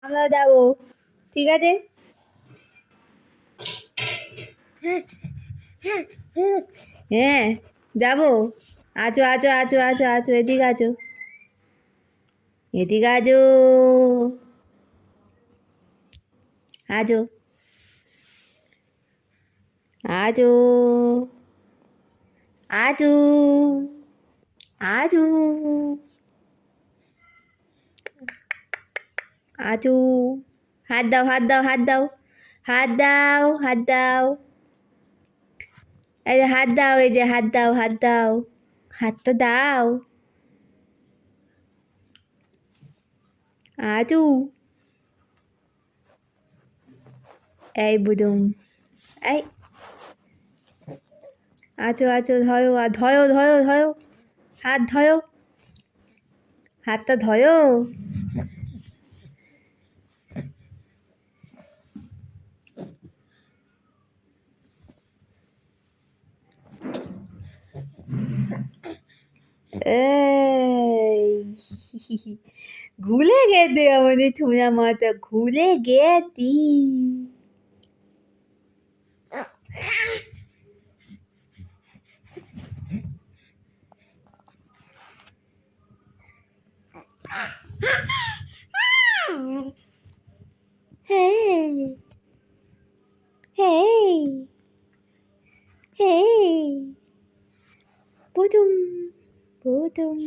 আমরা যাবো, ঠিক আছে? হ্যাঁ যাবো। আছো আছো আছো আছো আছো, এদিকে আছো, এদিকে আছো, আছো আছো আছো আছো আছো। হাত দাও হাত দাও হাত দাও হাত দাও হাত দাও, এই যে হাত দাও, এই যে হাত দাও হাত দাও, হাত তো দাও। আচু, এই বুদুম, এই আছো আছো, ধয়ো ধয়ো ধয়ো ধয়ো, হাত ধয়ো, হাতটা ধয়ো। এই ভুলে গেতে আমাদের থুনা মাতা, ভুলে গেতি। Hey, hey, hey, budum, budum.